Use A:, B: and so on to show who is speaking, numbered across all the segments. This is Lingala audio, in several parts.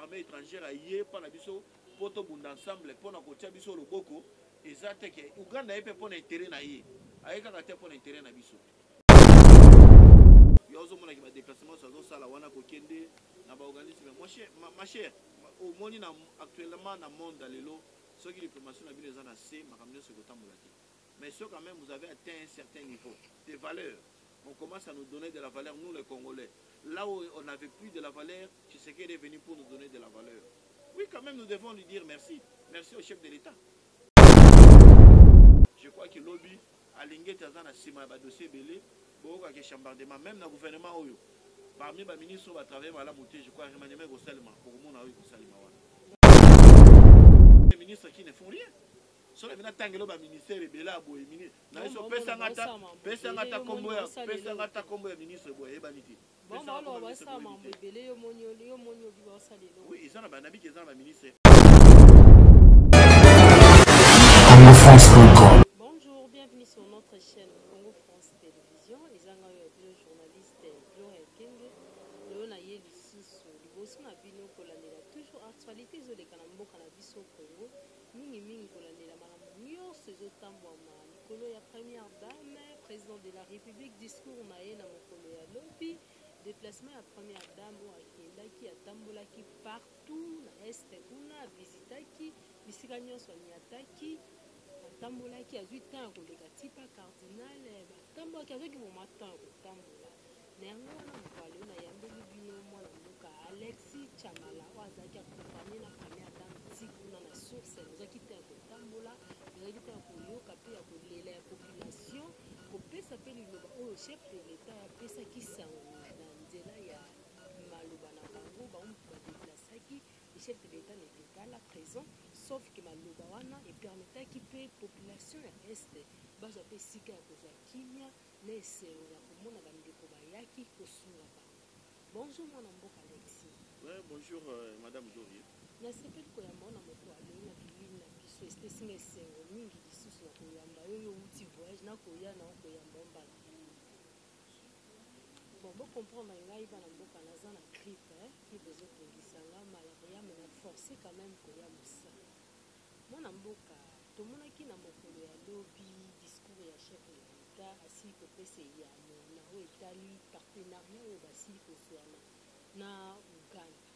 A: armée étrangère aye pa na biso poto bunda ensemble pona ko tia biso loboko ezate ke Uganda yepe pona intérêt na ye aye kaka te pona intérêt na biso yo zo mona ki ba déplacement ça zo sala wana ko kende na ba organisme ma chère au moni na actuellement na monde lelo ceux qui diplomatie na bino ezana C makamne ce kotambola te mais ceux quand même vous avez atteint un certain niveau de valeur on commence à nous donner de la valeur nous les Congolais là où on n'avait plus de la valeur Tshisekedi est venu pour nous donner de la valeur oui quand même nous devons lui dire merci merci au chef de l'État je crois que lobby alingue tazana sima ba dossier belé boka ke chambardement même na gouvernement oyo parmi les ministres qui travaillent à la montée, je crois que les ministres qui ne font rien. Si on a un ministère,
B: bonjour, bienvenue sur notre chaîne Congo France Télévision. Les journalistes Gloria Kenge, Léona Yelisusu, Liboso na bino kolandela toujours actualité zo de Kanamboka na biso Congo. Mingi kolandela malamu nyonso ezotambwama likolo ya première dame, président de la République, discours na ye na mokolo ya lobi, déplacement ya première dame akendaki atambolaki partout na este kuna visitaki bisika nyonso anyataki atambolaki azwi temps koleka tipa cardinal batambolaki azwaki moma temps kotambola na yango wana mobali oyo nayambeli bino mwana mboka Alexis Chamala oyo azalaki akompanye na première dame ti kuna na source azwaki te ya kotambola azwaki te ya koyoka mpe ya kolela ya population kopesa mpe liloba oyo chef de l'État apesaki sango na nzela ya maloba na bango bamutu badeplasaki le chef de l'État n'était pas là présent sauf que maloba wana epermetaki mpe population ya este bazwa mpe esika ya kozwa kimia na eselo ya komona bandeko bayaki kosunga bango. Bonjour mwana mboka Alexis.
A: Ouais, bonjour madame Gloria.
B: nasepeli koyamba ona moto alei na bilili na biso esinga esengo mingi lisusu na koyamba oyo outi voyage na koya na koyamba mbala bon bocomprendre ngai bana mboka naza na grippe ezotongisanga malaria me na forcé quand même koya mosala mwana mboka tomonaki na mokolo ya lobi discours ya chef de l'État asili kopesa eyano na oyo etali partenariat oyo basili kozwana na Uganda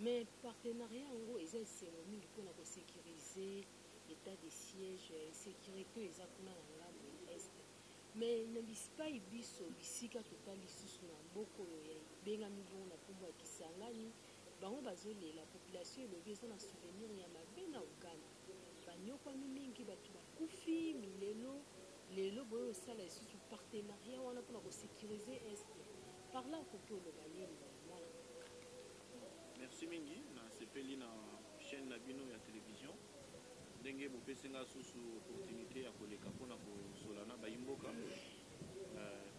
B: mais partenariat yango eza esengo mingi mpona kosécurize état de siège sécurité oyo eza kuna na ngambo ya este mais na bispai biso bisika totali lisusu na mboka oyo ebengami bongo na nkombo ya Kisangani bango bazolela population elobi eza na souvenir ya mabe na Uganda banyokwami mingi bato bakufi milelo lelo boyo osala lisusu partenariat wana mpona kosécurize este par là okoki oloba nini mwana.
A: Merci mingi na sepeli na chaîne na bino ya télévision ndenge bopesenga susu opportunité ya koleka mpona kosolana bayimboka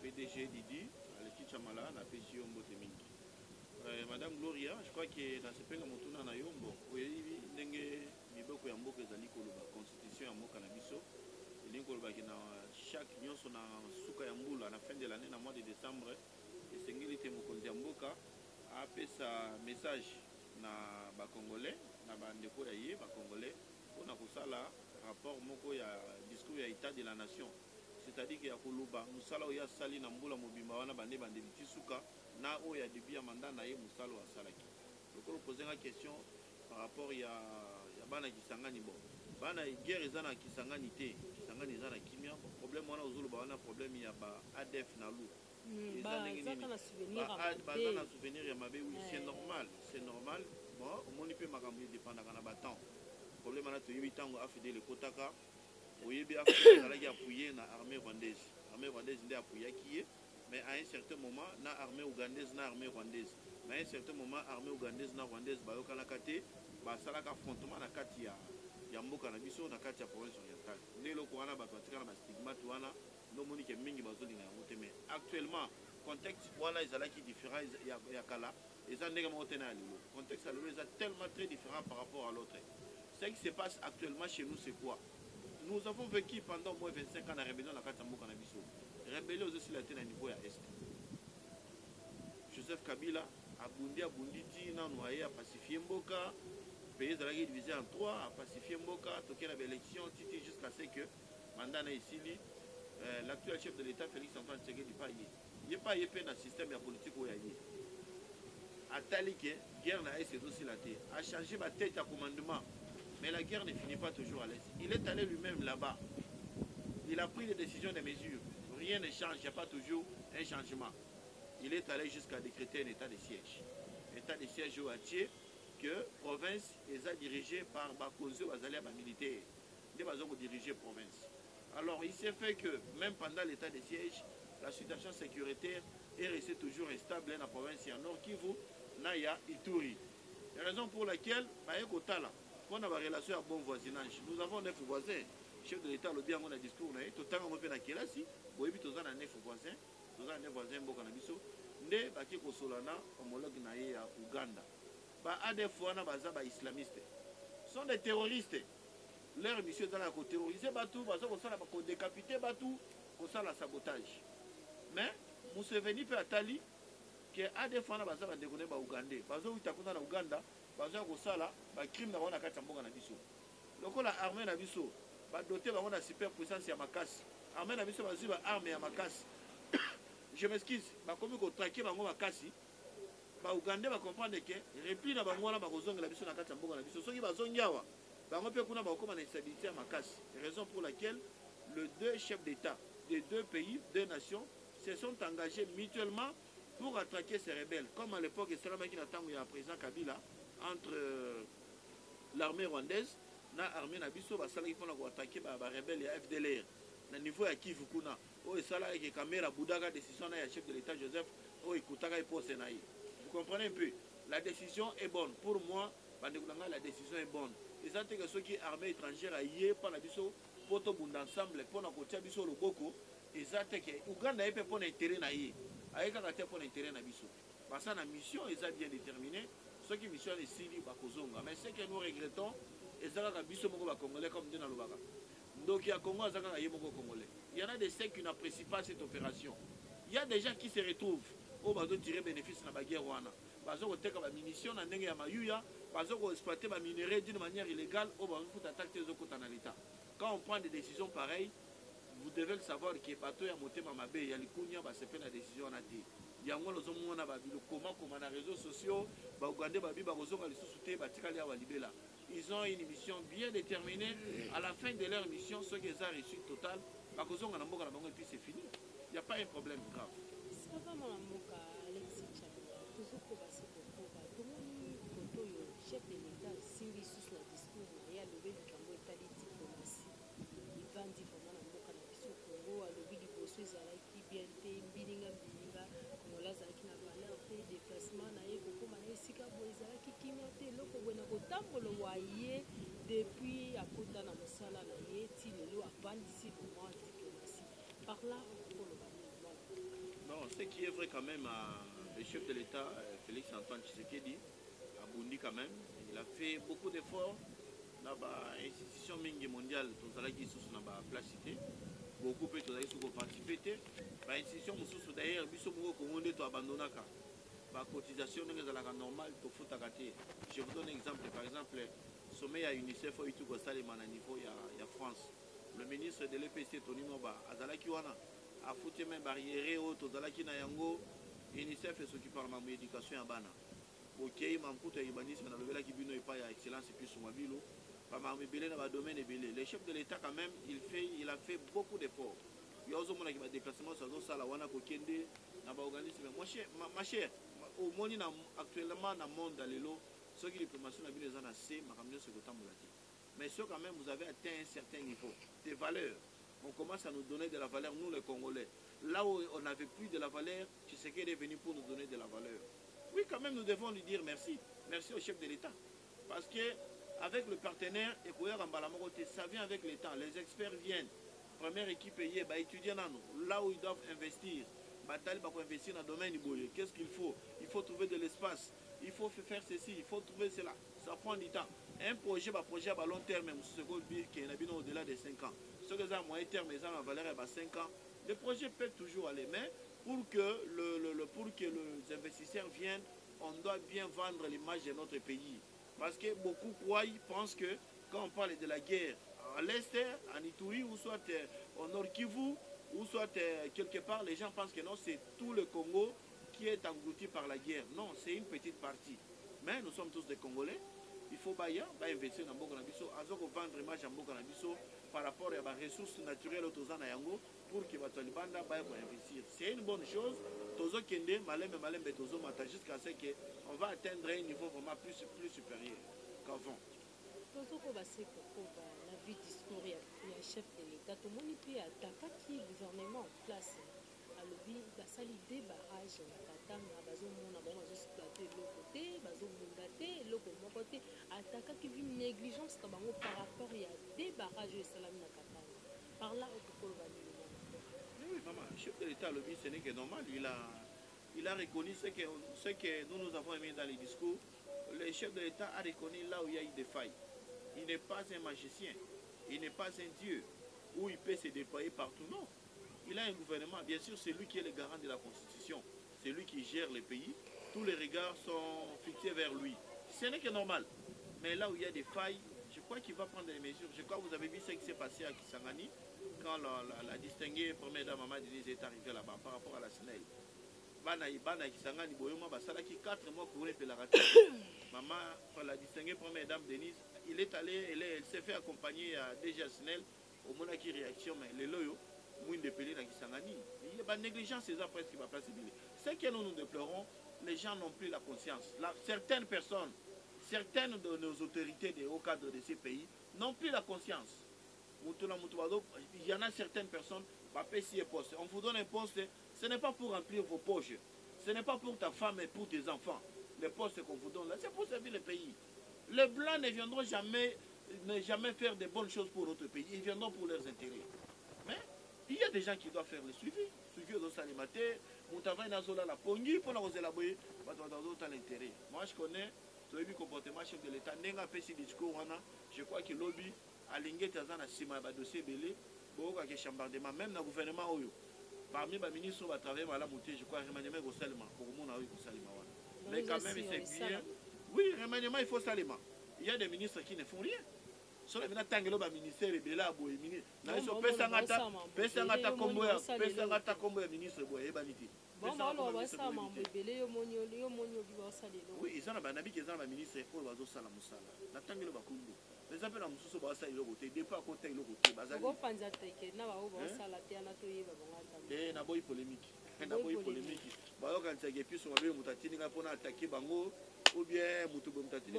A: PDG Didi Alexis Chamala na pesi yo mbote mingi madame Gloria je crois que na sepenga motuna na yo mbo oyebi ndenge miboko ya mboka ezali koloba constitution ya mboka na biso elingi kolobaki na chaque nyonso na suka ya mbula na fin de l'année na mois de décembre esengeli te mokonzi ya mboka apesa message na bakongolais na bandeko ya ye bakongolais mpona kosala rapport moko ya discours ya état de la nation c'est-à-dire que ya koloba mosala oyo asali na mbula mobimba wana bande bandeli tisuka na oyo ya début ya mandat na ye mosala oyo asalaki lokolo posenga question par rapport ya bana Kisangani bon bana guerre eza na Kisangani te Kisangani eza na kimia problème wana ozoloba wana problème ya ba ADF na lu baza na souvenir ya mabe oui c'est normal bon omoni mpe makambo edépendaka na batemps problème wana toyebi ntango afidele ekotaka oyebi afidele ezalaki appuye na armée rwandaise nde appuyaki ye mais à un certain moment na armée ougandaise na armée rwandaise mais à un certain moment armée ougandaise na rwandaise bayokanaka te basalaka affrontement na kati ya mboka na biso na kati ya province orientale nde eloko wana bato batika na bastigmate wana ndomoni ke mingi bazolinga yango te mais actuellement contexte wana ezalaki différent ya kala eza ndenge moko te na ya lelo contexte ya lelo eza tellement très différent par rapport à l'autre. Ce qui se passe actuellement chez nous c'est quoi? Nous avons vécu pendant au moins 25 ans la rébellion na kati ya mboka na biso rébellion aussi la te na niveau ya est Joseph Kabila abundi ti nanu aye a pacifier mboka pays ezalaki divisé en 3 a pacifier mboka toke na baélection titi jusqu'à ce que mandat na esili l'actuel chef de l'état Félix Antoine Tshisekedi pas ye pe na système ya politique oyo aye atali ke guerre na ese dosila te a changé ba tête à commandement mais la guerre ne finit pas toujours à l'est. Il est allé lui-même là-bas, il a pris des décisions, des mesures, rien ne change, il n'y a pas toujours un changement. Il est allé jusqu'à décréter un état de siège. État de siège au Haché, que province est dirigée par Bakozo Bazalia militaire. Ils ont dirigé province. Alors il s'est fait que même pendant l'état de siège, la situation sécuritaire est restée toujours instable dans la province en Nord Kivu, Naya, Ituri. La raison pour laquelle, on a une relation à bon voisinage. Nous avons 9 voisins. Le chef de l'État le bien a discours, tout on fait la Kelasi, oui, puis tous 9 voisins, tous 9 voisins, Bokanabiso, ne baki kosolana homologue na ya Uganda. Ba a des fois na baza ba islamistes. Sont des terroristes. Leur mission est de terroriser Batou, baza ko sala ko décapiter Batou, ko sala sabotage. Mais Museveni peut atali que a des fois na baza ba déconner ba Ugandais. Bazo utakuna na Uganda, bazo ko sala ba crime na wana kati mboka na biso. Lokola armée na biso ba doté ba wana super puissance ya makasi. Armée na biso bazu ba arme ya makasi. Je m'excuse, ba komi ko traquer bango makasi. Ba Ugandais ba comprendre que repli na bango wana ba kozonga la biso na kati mboka na biso. Soki bazongiawa bango pe kuna ba koma na instabilité ya makasi. Raison pour laquelle les deux chefs d'État des deux pays, deux nations se sont engagés mutuellement pour attaquer ces rebelles, comme à l'époque il y a un président Kabila entre l'armée rwandaise et l'armée nabiso pour attaquer les rebelles et FDLR. Na niveau ya Kivu kuna o esala ke caméra budaka décision na ya chef de l'état Joseph o ekutaka epose na ye. Vous comprenez un peu? La décision est bonne pour moi, la décision est bonne. Et ça que ceux qui armée étrangère aye pa na biso poto bunda ensemble pour na kotia biso loboko et ça que Uganda epé pour intérêt na ye. Aïka kate pour intérêt na biso. Parce que la mission est bien déterminée. Ceux qui mission est sili bakozonga. Mais ce que nous regrettons, et ça que biso moko ba congolais comme dit dans le baga. Donc il y a Congo zaka yé moko congolais. Il y en a des sectes qui n'apprécient pas cette opération. Il y a des gens qui se retrouvent au bazo tirer bénéfice na baguerre wana. Bazo ko teka ba munitions na ndenge ya mayuya, bazo ko exploiter ba minerais d'une manière illégale au bazo faut attaquer les autres dans l'État. Quand on prend des décisions pareilles, vous devez le savoir que bateau ya motema mabe ya likunya ba sepe na décision na te. Yango lozo mona ba bilo comment na réseaux sociaux, ba Ugandais ba bi ba kozonga lisusu te ba tikali ya libela. Ils ont une mission bien déterminée. À la fin de leur mission, ceux qui ont reçu total, ba kozonga na mboka na bango et puis c'est fini. Il n'y a pas un problème grave.
B: Ça va mon amoka Alexis Chabila. Toujours pour passer pour ba tomoni koto yo chef de l'État simbi sous le discours na ya levé du Congo établi diplomatie. Il va dire vraiment na mboka na biso Congo a levé du bosso ezalaki bien te mbilinga Kongola zalaki na valeur te déplacement na ye kokoma na esika boye ezalaki kimia te eloko boye na kotambola waye depuis akota na mosala na ye ti lelo avandisi vraiment diplomatie par là
A: non, ce qui est vrai quand même, le chef de l'État, Félix Antoine Tshisekedi, a bondi quand même. Il a fait beaucoup d'efforts dans l'institution mondiale, tout ça qui sont dans la place cité. Beaucoup de choses qui sont participées. L'institution, d'ailleurs, ils sont abandonnés. La cotisation est normale pour foot à gâter. Je vous donne un exemple. Par exemple, le sommet à UNICEF, il y a un niveau en France. Le ministre de l'EPC, Tony Moba, Azalaki Wana, a foutu même barrière haute, Azalaki Nayango, UNICEF s'occupe de l'éducation à Bana. Ok, Mamputa Ibanisme, dans le Vela Kibino et pas excellence et puis sur ma ville. Le chef de l'État, quand même, il a fait beaucoup d'efforts. Il y a aussi des déplacements sur la Wana Kokende, organisme. Ma chère, au monde actuellement dans le monde, ceux qui diplomatie ont les ans assez, mais ceux quand même, vous avez atteint un certain niveau, des valeurs. On commence à nous donner de la valeur, nous les Congolais. Là où on n'avait plus de la valeur, tu sais qu'il est venu pour nous donner de la valeur. Oui, quand même, nous devons lui dire merci. Merci au chef de l'État. Parce que avec le partenaire, ça vient avec le temps. Les experts viennent. Première équipe est étudier là où ils doivent investir. Investir dans le domaine. Qu'est-ce qu'il faut? Il faut trouver de l'espace. Il faut faire ceci. Il faut trouver cela. Ça prend du temps. Un projet à long terme, qui est au-delà de 5 ans. Ce qui est à moyen terme, ils ont la valeur à 5 ans. Le projet peut toujours aller. Mais pour que les investisseurs viennent, on doit bien vendre l'image de notre pays. Parce que beaucoup croient, pensent que quand on parle de la guerre à l'Est, en Ituri, ou soit au Nord Kivu, ou soit quelque part, les gens pensent que non, c'est tout le Congo qui est englouti par la guerre. Non, c'est une petite partie. Mais nous sommes tous des Congolais. Il faut investir dans Mboka Nabiso, vendre l'image de Mboka Nabiso par rapport à les ressources naturelles autour de Yango pour que les banda investir. C'est une bonne chose. Tozo Kende, Malem Tozo Mata, jusqu'à ce qu'on va atteindre un niveau vraiment plus supérieur qu'avant.
B: Tozo Kobase Kokoba, la vie discours, il y a chef de l'État, tout le monde peut attaquer qui gouvernement en place. Alobi, basali des barrages, Katanga, Bazomona, Bazosplanté, l'autre côté, Bazomundate, l'autre côté, attaquer qui vit une négligence par rapport à des barrages de Salam Nakatanga. Par là, au Kokoba.
A: Oui, maman, le chef de l'État, ce n'est que normal. Il a reconnu ce que nous avons aimé dans les discours. Le chef de l'État a reconnu là où il y a eu des failles. Il n'est pas un magicien. Il n'est pas un dieu où il peut se déployer partout. Non. Il a un gouvernement. Bien sûr, c'est lui qui est le garant de la Constitution. C'est lui qui gère le pays. Tous les regards sont fixés vers lui. Ce n'est que normal. Mais là où il y a des failles, je crois qu'il va prendre des mesures. Je crois que vous avez vu ce qui s'est passé à Kisangani quand la distinguée première dame Maman Denise est arrivée là-bas par rapport à la SNEL. Bana Kisangani Boyoma Basalaki 4 mois pour la ratifier. Maman, la distinguée première dame Denise, elle s'est fait accompagner à déjà SNEL au Monaki réaction, mais les loyaux, moins de pelés dans Kisangani. Il y a une négligence, c'est ça presque qui va passer. Ce que nous déplorons, les gens n'ont plus la conscience. Certaines personnes, certaines de nos autorités des hauts cadres de ces pays n'ont plus la conscience. Il y en a certaines personnes, on vous donne un poste, ce n'est pas pour remplir vos poches, ce n'est pas pour ta femme et pour tes enfants. Les postes qu'on vous donne là, c'est pour servir le pays. Les Blancs ne viendront jamais faire de bonnes choses pour notre pays, ils viendront pour leurs intérêts. Mais il y a des gens qui doivent faire le suivi de Salimate, Moutava Nazola la Pongi, pour la élaborer, l'intérêt. Moi je connais le comportement chef de l'État, Nenga Pessi discours, je crois que lobby à l'ingénieur à Sima dossier belé, beaucoup de chambardement, même dans le gouvernement Oyo. Parmi les ministres qui travaillent à la montée, je crois que remaniement est au Salima, pour le monde au Salima. Mais quand même, c'est bien. Oui, remaniement, il faut Salima. Il y a des ministres qui ne font rien. Sur les ministère et Bela Boy, ministre, Pesangata Combo, ministre Boy, Baniti. Oui, ils ont un ami qui est un ministre pour le Bazo Salamoussala. La Tangelo Bakundu. Les appels à Moussou Bassa et le côté, des fois à côté de l'autre côté. Et n'a pas eu polémique. N'a pas eu polémique. Bah, quand il y a plus sur le Moutatini, pour attaquer Bango, ou bien Moutoubo Moutatini.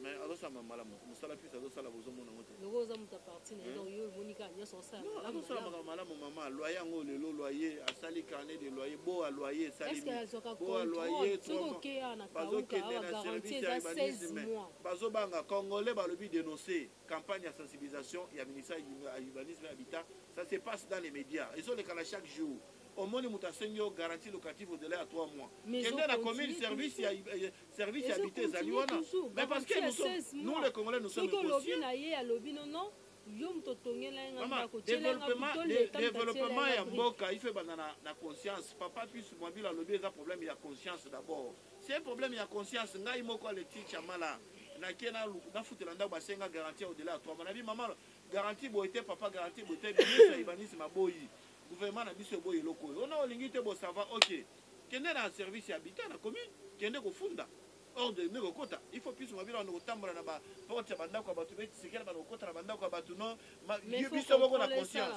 A: Mais alors ça m'a mal à moi. Ça la puisse alors ça la vous mon moto.
B: Le rose à partir de yo Monica n'y a son ça.
A: Non, ça m'a maman loyer ngo le loyer à sali carnet de loyer beau à loyer sali. Beau à loyer trop. Bazo qui est dans service à 16 mois. Bazo banga congolais ba le but dénoncer campagne de sensibilisation et ministère à urbanisme et habitat. Ça se passe dans les médias. Ils ont les cas chaque jour. Au moins, nous avons garantie locative au-delà à 3 mois. Mais la commune service habité Zaliwana. Mais parce que nous les Congolais, nous sommes conscients. Développement et Mboka, il fait la conscience. Papa puisse mobile à l'objet, un problème, il y a conscience d'abord. C'est un problème, il y a conscience. Il y a le titre Chamala. Na futelanda basenga garantie au-delà à 3 mois. Maman, garantie boité, papa garantie boité, ministre Ibanis Maboyi. Gouvernement na biso boye loko on a lingité bo ça va OK kende na service habitat na commune kende ko funda hors de ne kota il faut plus mobile on kotambola na ba porte banda ko batu beti sikela ba kota na banda ko batu non biso boko na conscience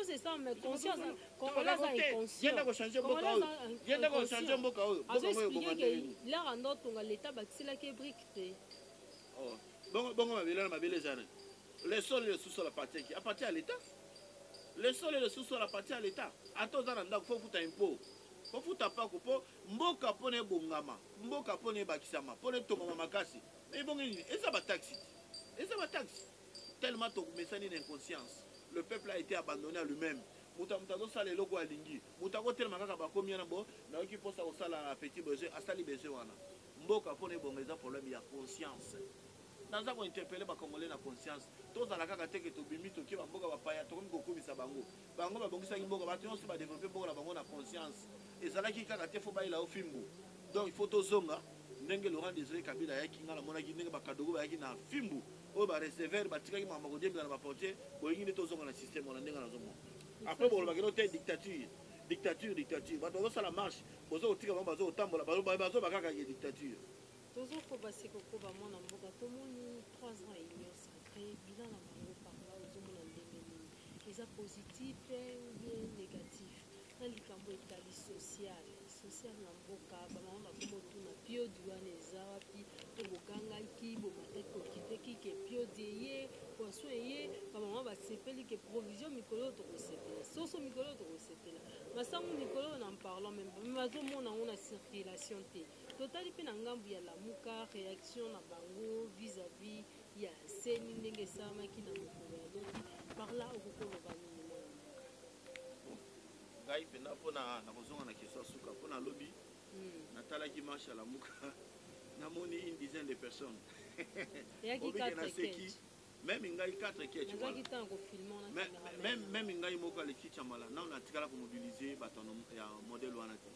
A: c'est ça mais conscience congolais est conscient yenda ko changer mboka oyo là rando tonga l'état bakisila ke brique oh bongo mabele zana les sols le sous-sol appartient à l'état. Le sol et le sous-sol appartient à l'État. À tous les gens, il faut foutre un impôt. Il faut foutre pas pour mboka pone bongama, mboka pone bakisama, pone tongama makasi. Mais bon, et ça va taxi. Et ça va taxi. Tellement ton message d'inconscience. Le peuple a été abandonné à lui-même. Moutamoutado sale logo alingi. Moutago tellement kaka bakomia na bo, na oki posa au sala petit besoin, asali besoin wana. Mboka pone bongeza problème il y a conscience. Dans ça, on interpelle les Congolais la conscience. Tous dans la carte que tu bimi, tu qui va mboka bapaya, tu comme beaucoup misa bango. Bango ba bongisa mboka, ba tu on se va développer pour la bango la conscience. ezalaki kaka te fo bayela o fimbu donc il faut tozonga ndenge Laurent Désiré Kabila yaki ngala monaki ndenge bakadogo bayaki na fimbu oyo bareceveur batikaki makambo kodembela na baportier bolingi nde tozonga na système wana ndenge nazomona après bolobaki no te dictature bato bazosala marche bozokotika bango bazokotambola bazoba kaka ye dictature
B: tozokoba sikoyo bamona mboka tomoni 3 ans et union sacré bilan na bango parla ozomona ndenge nini eza positif ou bien négatif na likambo etali social na mboka bamama bakomotuna piodi wana eza wapi to bogangaki bomataki kokiteki ke piodi eye poisson eye bamama basepeli ke provision mikolo tokosepela soso mikolo tokosepela masango mikolo na parlant même bazomona ngo na circulation te totali mpe na ngambu ya lamuka réaction na bango vis-à-vis ya seni ndenge esalamaki na mokolo ya lobi parla okokoloba nini mwana
A: ngai mpena mpona na kozonga na question suka mpona lobi natalaki marche ya lamuka namoni une dizaine de personnes obiki même ngai 4 ketch même ngai moko aleki chamala nao natikala komobilize bato ya modèle wana te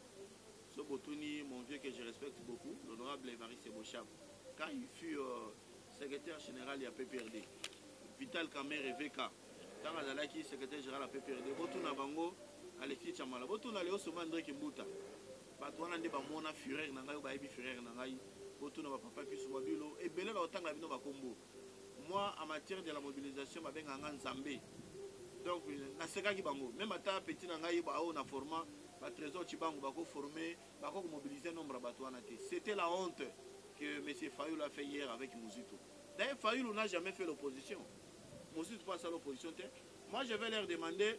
A: so botuni mon vieux que je respecte beaucoup l'honorable Évariste Bochab quand il fut secrétaire général ya PPRD Vital Kamer VK tant azalaki secrétaire général ya PPRD botuna bango aleki chamala botuna leo soma André Kimbuta bato wana nde bamona fureur na ngai oyo bayebi fureur na ngai botuna bapapa piso babilo ebele baotanga bino bakombo moi en matière de la mobilisation babenga nga nzambe donc nasekaki bango même ata petit na ngai bao na format ba trésor Chibangu bako former bako mobiliser nombre ya bato wana te c'était la honte que monsieur Fayoul a fait hier avec Mouzito. D'ailleurs Fayoul n'a jamais fait l'opposition. Mouzito passe à l'opposition te. Moi je vais leur demander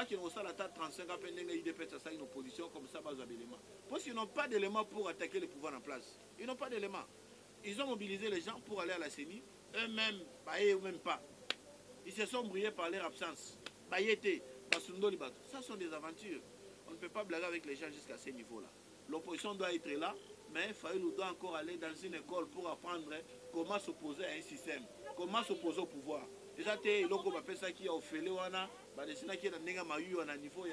A: qu'ils n'ont pas la tête 35 ans pendant l'IDP ça une opposition comme ça bas d'éléments. Parce qu'ils n'ont pas d'éléments pour attaquer le pouvoir en place. Ils n'ont pas d'éléments. Ils ont mobilisé les gens pour aller à la CENI. Eux-mêmes, ou même pas. Ils se sont brouillés par leur absence. Ça sont des aventures. On ne peut pas blaguer avec les gens jusqu'à ce niveau-là. L'opposition doit être là, mais Fayoulou doit encore aller dans une école pour apprendre comment s'opposer à un système, comment s'opposer au pouvoir. Déjà, il y a ça qui a offert, il y a niveau, il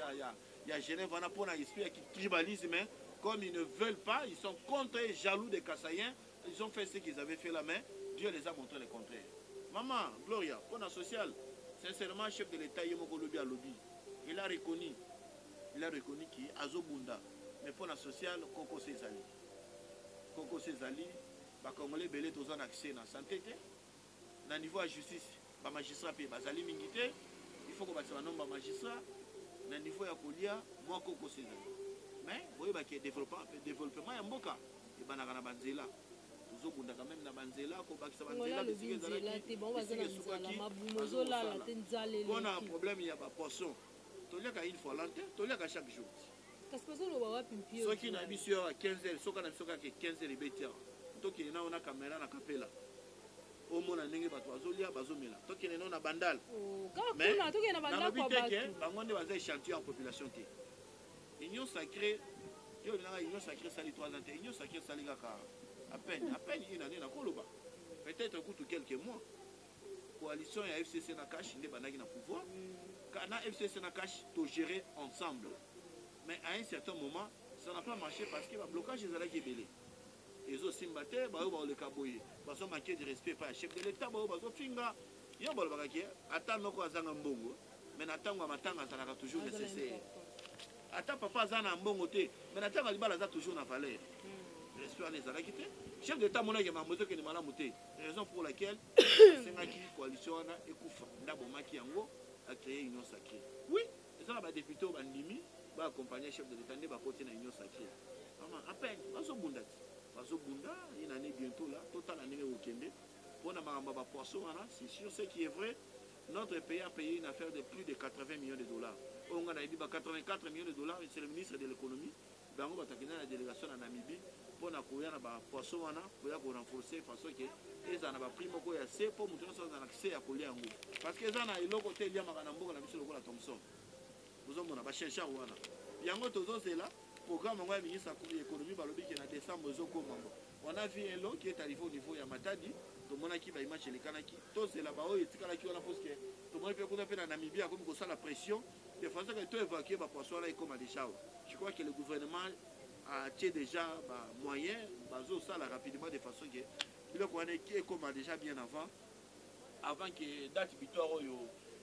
A: y a Genève, pour l'esprit qui tribalisme, comme ils ne veulent pas, ils sont contre et jaloux des Kassaïens, ils ont fait ce qu'ils avaient fait la main, Dieu les a montré le contraire. Maman, Gloria, pour la sociale, sincèrement, chef de l'État, il a reconnu qui Azobunda, mais pour la sociale, Koko Césali. Koko Césali, les Congolais belé tous en accès à la santé, à niveau de la justice, les magistrats et les militaires, il faut que les nombre de magistrats, à niveau de la Kolia, moi Koko Césali. Mais vous voyez qu'il y a développement, il y a Mboka, et il y a Banzela. Zobunda quand même na banzela ko bakisa banzela on a un problème il y a pas poisson toliaka une fois l'antenne toliaka chaque jour ceux qui n'a mis sur 15h ceux qui n'a sur 15h les bêtises to qui na on a caméra na capella au mona ndenge bato bazolia bazomela to qui na bandal mais na lobi teke bangonde baza échantillon en population te union sacrée yo na union sacrée sali 3 ans te union sacrée sali kaka à peine une année na Koloba. Peut-être coûte quelques mois. Coalition et FCC na cash n'est pas na pouvoir. Quand na FCC na cash to gérer ensemble. Mais à un certain moment, ça n'a pas marché parce que le blocage est allé belé. Ils ont simbaté, ba ba le kaboye. Ba so manquer de respect par chef de l'état, ba so finga. Yo ba ba ki attendre ko azanga mbongo. Mais natanga matanga ça n'a toujours nécessaire. Attends papa azana mbongo te, mais natanga libala za toujours na valeur. Chef d'État mon raison pour laquelle c'est coalition a créé une union sacrée. Oui, c'est ça les députés ont accompagné le chef de l'État à côté de l'union sacrée. À peine, une année bientôt là, total année au Kende. Pour la poisson, c'est sûr ce qui est vrai. Notre pays a payé une affaire de plus de 80 millions de dollars. On a dit 84 millions de dollars, c'est le ministre de l'économie. Dans la délégation en Namibie. Pour na koya na ba poisson wana koya ko renforcer façon que eza na ba primo ko ya c'est pour mutu so na accès ya kolia yango parce que eza na iloko te lia makana mboka na biso lokola Thomson bozo mona ba chercher wana yango tozo zela programme ngwa ministre de l'économie balobi ki na décembre zo ko mambo on a vu un lot qui est arrivé au niveau ya Matadi to mona ki ba image le kanaki to zela ba o etikala ki wana parce que to mona pe kuna pe na Namibia comme ko ça la pression de façon que tout évacuer ma poisson là comme déjà. Je crois que le gouvernement a déjà moyen ça là rapidement de façon que le comme déjà bien avant que date victoire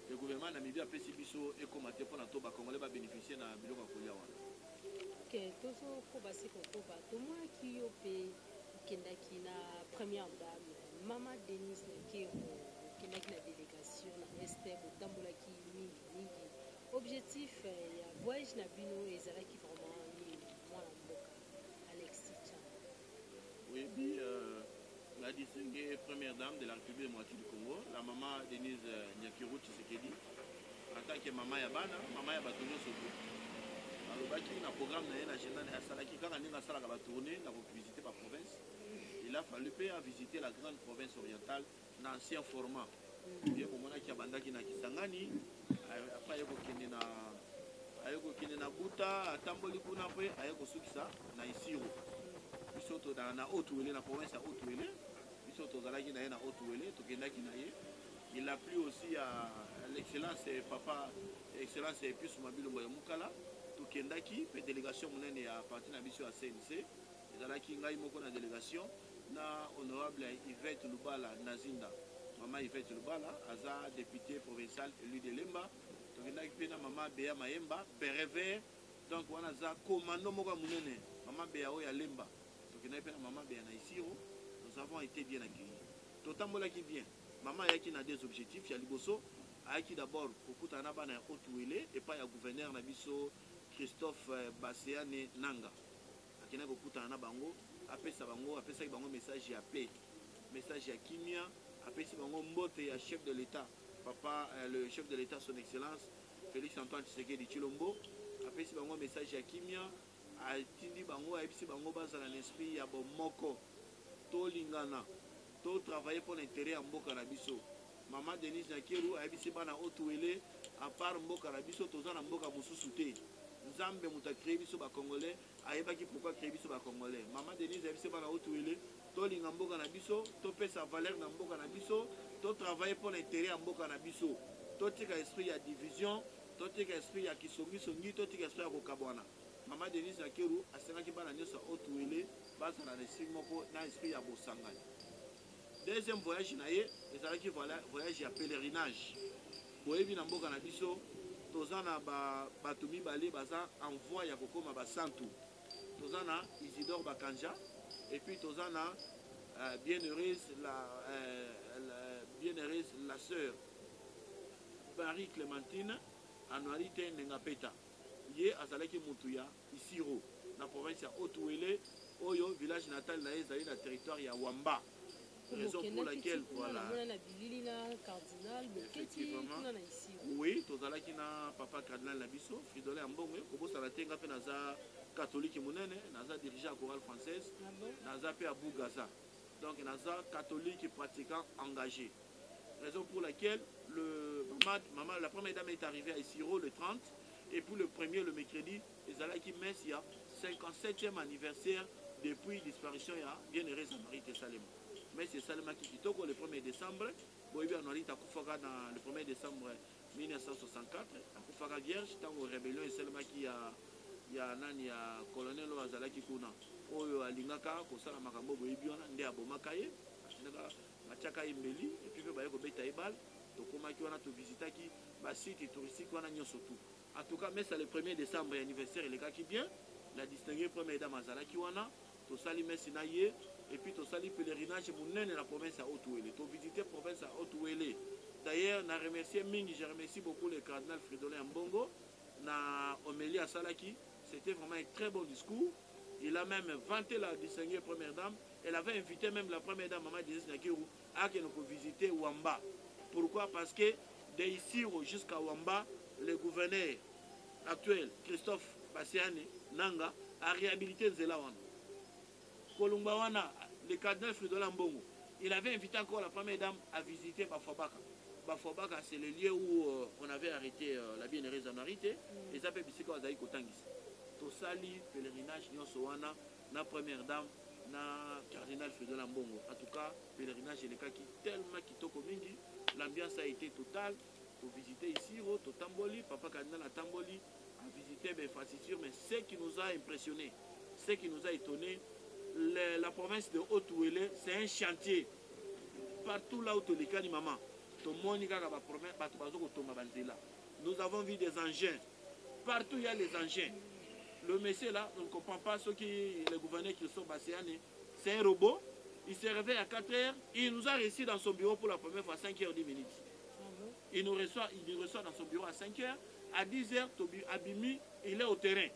A: le gouvernement namibien a fait biso et comme pour na to ba congolais va bénéficier na biloko kolia wana.
B: Ok, tozo ko basi ko ba to moi ki yo pe kendaki na première dame Mama Denise Nakero kendaki na délégation na este botambola ki mingi objectif ya voyage na bino ezalaki vraiment ni mwana mboka Alexis Tcham.
A: Oui, puis la distinguée première dame de la République démocratique du Congo, la maman Denise Nyakiro Tshisekedi, en tant que maman Yabana, maman Yabatonyo Soto. Alors, un programme dans l'agenda de Salaki, quand on a tourné, on a visité la province. Il a fallu visiter la grande province orientale dans l'ancien format. Il y a un moment qui a bandaki na Kisangani, après il y a na Buta, à Tamboli Kuna, après il y a Sukisa, na Isiro. Bisoto na Haute-Ouélé, la province à Haute-Ouélé. Bisoto Zalaki na Haute-Ouélé, Tokendaki na Ye. Il a plu aussi à l'excellence papa, excellence Pius Mabilo Moukala, Tokendaki, puis délégation monene à partir de la CNC. Zalaki ngai moko na délégation na honorable Yvette Lubala Nazinda. Maman Yvette Lubala, aza député provincial élu de Lemba. Tokendaki pe na maman Béa Mayemba, Pérévert. Donc on a za commando moko monene, maman Béa Oya Lemba. Nous avons été bien accueillis. Totalement qui bien. Maman a des objectifs. Il y a Liboso. Il d'abord pour Koutanaba na Haute-Ouélé et pas le gouverneur Nabiso Christophe Basséane Nanga. Akina Koutanaba bango. Après ça bango message à paix. Message à Kimia. Après ça bango mbote à chef de l'État. Papa le chef de l'État son excellence Félix Antoine Tshisekedi Tshilombo. Après ça bango message à Kimia. Atindi bango aibisi bango bazala l'esprit ya bomoko to lingana to travailler pour l'intérêt ya mboka na biso. Maman Denise Nakiru aibisi bana Haute-Ouélé à part mboka na biso toza na mboka mususu te. Nzambe muta créer biso ba congolais ayebaki pourquoi créer biso ba congolais. Maman Denise aibisi bana Haute-Ouélé to linga mboka na biso to pesa valeur na mboka na biso to travailler pour l'intérêt ya mboka na biso. To tika esprit ya division, to tika esprit ya kisongi songi, to tika esprit ya kokabwana. Maman Denise Nakiru a sengaki bana nyosa Haute-Ouélé basa na esprit moko na esprit ya bosangani. Deuxième voyage na ye ezalaki voyage ya pèlerinage. Boyebi na mboka na biso toza na bato mibale baza envoi ya kokoma basantu. Toza na Isidore Bakanja et puis toza na bienheureuse la sœur Marie Clémentine Anuarite Nengapeta. Ye azalaki mutuya Isiro na province ya Haute-Ouélé oyo village natal na ezali na territoire ya Wamba. Raison pour laquelle voilà oui tozalaki na papa cardinal Nabiso Fridolin Ambongo kobosala te nga mpe naza catholique monene naza dirigeant à chorale française naza pe à Bougaza donc naza catholique pratiquant engagé. Raison pour laquelle la première dame est arrivée à Isiro le 30. Et pour le premier, le mercredi, Ezalaki Messia, 57e anniversaire depuis disparition ya bienheureuse Marie Tessalema. Mais c'est Salema qui kitoko le 1er décembre. Boyebi Anuarite Akufaka dans le 1er décembre 1964. Akufaka vierge, tant que rébellion et Salema qui ya nani ya colonel Azalaki Kuna. Oyo alingaka kosala makambo boyebi wana nde abomaka ye. Atinaka matiaka imbeli et puis baye ko beta ebal. Tokomaki wana to visitaki ba site touristique wana nyoso tout. En tout cas, mais c'est le 1er décembre, anniversaire, et les gars qui bien, la distinguée première dame Azala Kiwana, to sali Messinaye, et puis to sali pèlerinage, mon la province à Haute-Ouélé. To visiter la province à Haute-Ouélé. D'ailleurs, on a remercié Mingi, je remercie beaucoup le cardinal Fridolin Mbongo, na Omélie à Salaki. C'était vraiment un très bon discours. Il a même vanté la distinguée première dame. Elle avait invité même la première dame, Maman Denise Nakiru, à qu'elle nous visiter Wamba. Pourquoi? Parce que d'ici jusqu'à Wamba, le gouverneur actuel, Christophe Basséane Nanga, a réhabilité Nzelawana. Kolumbawana, le cardinal Fridolin Mbongo, il avait invité encore la première dame à visiter Bafobaka. Bafobaka, c'est le lieu où on avait arrêté la bienheureuse Anuarite. Et ça fait bisiko Azaï Kotangis. Tosali, pèlerinage, Nyonsowana, la première dame, na cardinal Fridolin Mbongo. En tout cas, pèlerinage, il est tellement kitoko mingi. L'ambiance a été totale. pour visiter ici, au Tamboli, papa Kardinal à Tamboli, a visité mes infrastructures, mais ce qui nous a impressionné, ce qui nous a étonné, la province de Haut-Ouélé, c'est un chantier. Partout là où tu es, maman, nous avons vu des engins. Partout il y a les engins. Le monsieur là, on ne comprend pas ce qui le gouverneur qui sont Bassiane. C'est un robot. Il se réveille à 4 heures. Il nous a reçu dans son bureau pour la première fois à 5h10. Il nous reçoit dans son bureau à 5h. À 10h, Abimi, il est au terrain.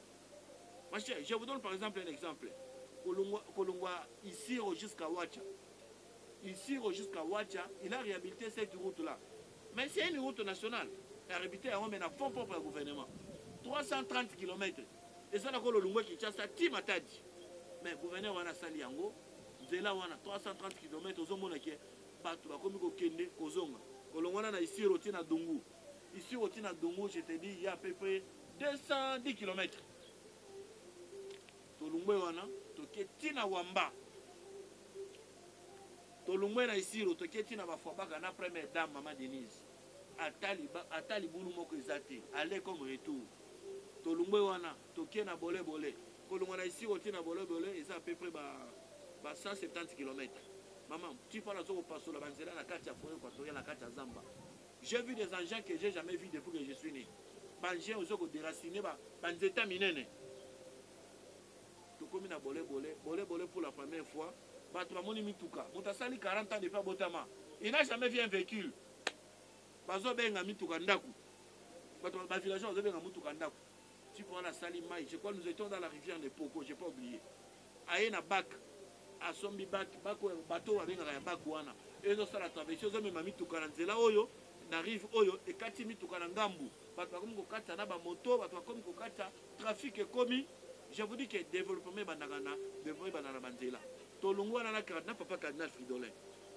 A: Je vous donne par exemple un exemple. Kolongwa, ici jusqu'à Ouacha. Ici jusqu'à Ouacha, il a réhabilité cette route-là. Mais c'est une route nationale. Il a réhabilité à un fonds propre au gouvernement. 330 km. Et ça, le Lungwa qui tient ça, Timatadi. Mais le gouverneur a sali yango. Zela wana 330 km aux hommes qui battent comme Kende, Kozonga. Kolongwana na ici rotina Dungu. Ici rotina Dungu, je te dis, il y a à peu près 210 km. Tolungwe wana, toketina wamba. Tolungwe na ici toketina bafobaka na première dame Maman Denise. Atali boulou moko ezate, aller comme retour. Tolungwe wana, tokena bolé bolé. Kolongwana ici rotina bolé bolé, et ça à peu près 170 km. Maman, tu parles au passo la banzela la carte à forêt équatoriale la carte à Zamba. J'ai vu des engins que j'ai jamais vus depuis que je suis né. Bangien aux autres déracinés, banzeta minene. Comme na bolé bolé pour la première fois. Batouamoni mituka. Mutasali 40 ans de pas botama. Il n'a jamais vu un véhicule. Bazo benga mituka ndaku. Batouama villageois bazo benga mituka ndaku. Tu prends la sali maï. Je crois que nous étions dans la rivière de Poko. J'ai pas oublié. Aye na bac. Asombi bac. Bateau avec un bac wana. Et nous ça la traversée. Nous avons mituka na nzela oyo. N'arrive oyo. Et kati mituka na ngambu. Batouama comme kata na ba moto. Batouama comme kata trafic est commis. Je vous dis que développement banana, développement banana banzela. Tolungwa na Cardinal papa Cardinal Fridolin.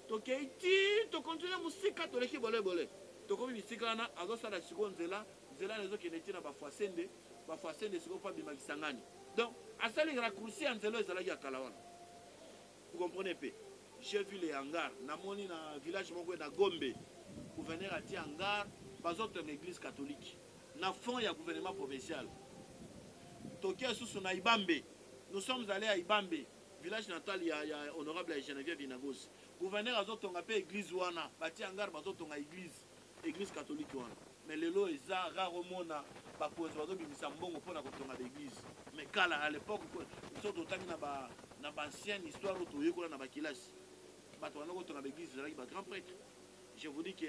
A: Tokeiti to continue musika to leki bolé bolé. To komi musika na azo sala siko nzela, nzela lezo keneti na ba foisende siko pa bimakisangani. Donc asali raccourci nzelo ezala ya kalawana. Vous comprenez peu. J'ai vu les hangars, namoni na village moko na Gombe. Gouverneur a dit hangar, bazote na église catholique. Na fond ya gouvernement provincial. Tokia sous na Ibambe. Nous sommes allés à Ibambe, village natal, il y a honorable Geneviève Vinagos. Gouverneur azotonga pe église wana, bati hangar bazotonga église catholique wana. Mais lelo eza rarement na bakonzi bazobimisa mbongo pona kotonga l'église. Mais kala à l'époque so totangi na ba ancienne histoire toyekola na bakilasi. Bato wana kotonga l'église ezalaki ba grand prêtre. Je vous dis que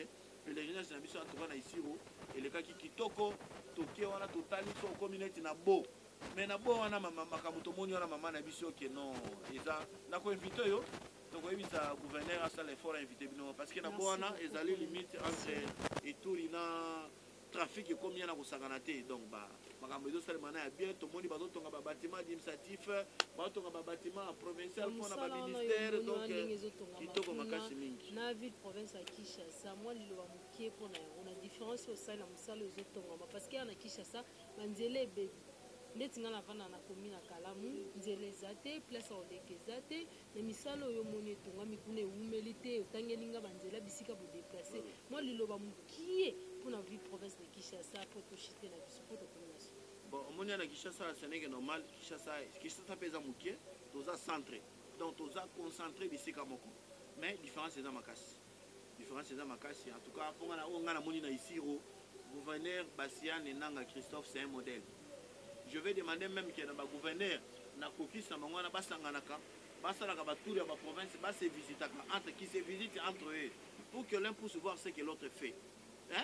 A: les jeunes na biso antoka na isiro et le kaki kitoko tokia wana totali so communauté na bo. Mais na bo wana makambo tomoni wana mama na biso ke non eza na ko inviter yo donc oui ça gouverneur a ça l'effort inviter bino parce que na bo wana ezali limite entre eturi na trafic comme yana ko saganate donc ba makambo ezo sala mana ya bien tomoni bazo tonga ba bâtiment administratif ba tonga ba bâtiment provincial pour na ba ministère donc kitoko makasi mingi
B: na ville province à Kinshasa moi le wa mukie pour na on a différence au sein na musala ezo tonga parce que na Kinshasa banzele bébé ndeti nga na vana na komi na Kalamu nzela eza te place oleka eza te na misala oyo moni etongami kuna ewumeli te otangeli nga banzela bisika bodeplace mwa liloba mokie mpona ville province de Kinshasa mpo toshite na biso mpo tokomi na so
A: bon omoni na Kinshasa ce n'est que normal Kinshasa mpe eza mokie toza centre donc toza concentré bisika moko mais différence eza makasi en tout cas mpo nga na moni na isiro gouverneur Bassiane Nanga Christophe c'est un modèle. Je vais demander même que le gouverneur na koki sa mangwana basanganaka basalaka batour ya ba province ba se visitaka entre qui se visite entre eux pour que l'un puisse voir ce que l'autre fait.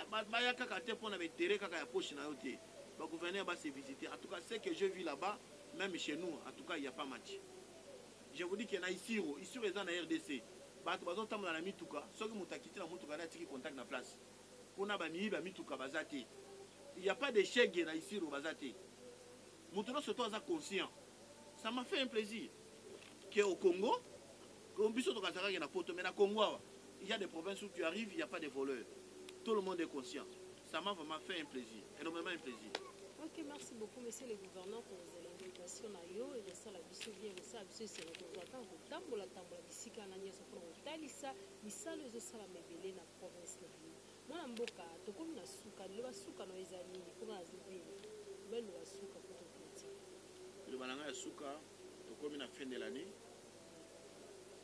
A: Ba ya kaka te pona metere kaka ya poche na yote. Ba gouverneur ba se visiter. En tout cas ce que je vis là-bas même chez nous en tout cas il y a pas match. Je vous dis que na isiro eza na RDC. Bato bazo tamona na mituka soki mutakiti na mutuka na tiki contact na place. Pona ba miiba mituka bazate. Il y a pas de chèque na isiro bazate. Maintenant, ce toi conscient. Ça m'a fait un plaisir. Qu'au Congo, il y a des provinces où tu arrives, il n'y a pas de voleurs. Tout le monde est conscient. Ça m'a vraiment fait un plaisir, énormément un plaisir.
B: Ok, merci beaucoup, monsieur le gouverneur, pour l'invitation à yo. Et ça, la biso bien, ça, la biso, c'est notre attente. Tambola, bisika, na nyasa, pour talisa, misalo, ça, la mebele, na province. mwana mboka tokomi na suka lelo basuka no eza nini mpona azibeli belo basuka po topolitique
A: liloba na ngai ya suka tokomi na fin de l'année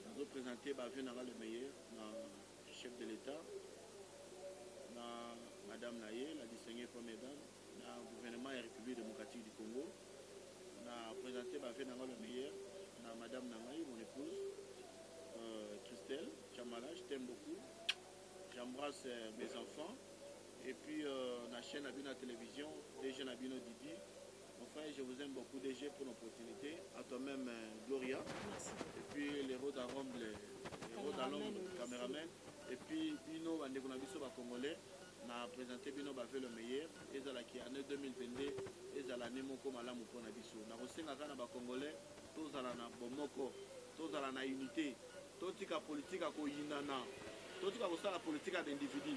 A: nazoprésente bavie na ngai le meilleur na chef de l'état na madame naye la distinguée première dame na gouvernement ya république démocratique du Congo na présenté bavie na ngai le meilleur na madame na ngai mon épouse Christelle Chamala, je t'aime beaucoup. J'embrasse mes enfants. Et puis, la chaîne Abino Télévision, DG Abino Didi. Enfin, je vous aime beaucoup, DG, pour l'opportunité. À toi-même, Gloria.
B: merci
A: Et puis, les héros d'Arombe, les héros d'Alombe, caméramen. Et puis, Bino, Bandegunabiso, Congolais, n'a présenté Bino Bafé le meilleur. Et dans l'année 2022, et dans l'année Moko Malamu pour Nabiso. N'a reçu la Gana Congolais, tous à la Bomoko, tous à la unité. Totika politique à koyinana totika kosala politique à d'individu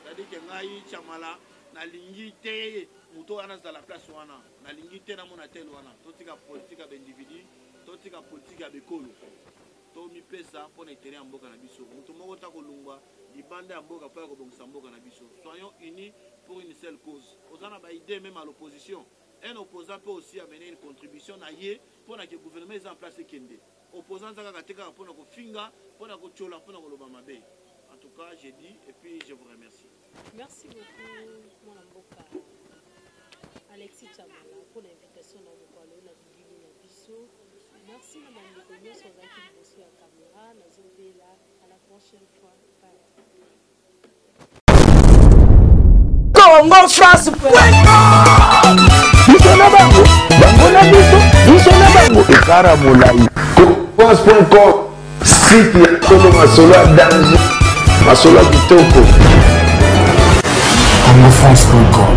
A: c'est-à-dire que ngai Chamala na lingi te muto wana za la place wana na lingi te na mona tel wana totika politique à d'individu totika politique à bekolo to mi pesa pour intérêt mboka na biso muto moko ta kolungwa libanda ya mboka pa ko bongisa mboka na biso soyons unis pour une seule cause ozana ba idée même à l'opposition un opposant peut aussi amener une contribution na ye pour que le gouvernement ait en place kende opposant zaka kateka pour ko finga pour ko chola pour ko loba mabe. En tout cas, j'ai dit et puis je vous remercie.
B: merci beaucoup mwana mboka Alexis Chamala pour l'invitation na mokolo na bibili na biso merci na bandeko nyonso ozalaki liboso ya caméra nazobela à la prochaine fois bye.
C: Congo France bisona bango bango na biso bisona bango ekara molai France.com site ya Congo masolo ya danger masolo ya kitoko Congo France.com